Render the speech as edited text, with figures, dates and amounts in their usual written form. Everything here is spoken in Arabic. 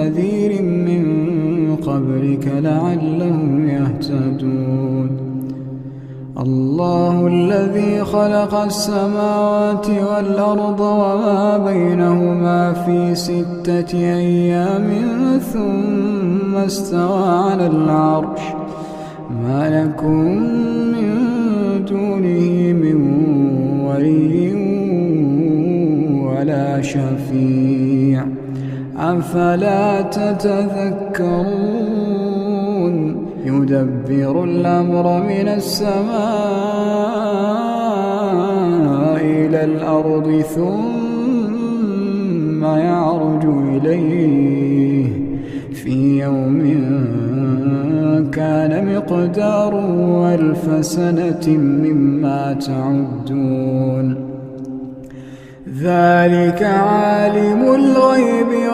نذير من قبلك لعلهم يهتدون. الله الذي خلق السماوات والأرض وما بينهما في 6 أيام ثم استوى على العرش ما لكم من دونه من ولي ولا شفيع أفلا تتذكرون. يدبر الأمر من السماء إلى الأرض ثم يعرج إليه في يوم كان مقداره 1000 سنة مما تعدون. ذلك عالم الغيب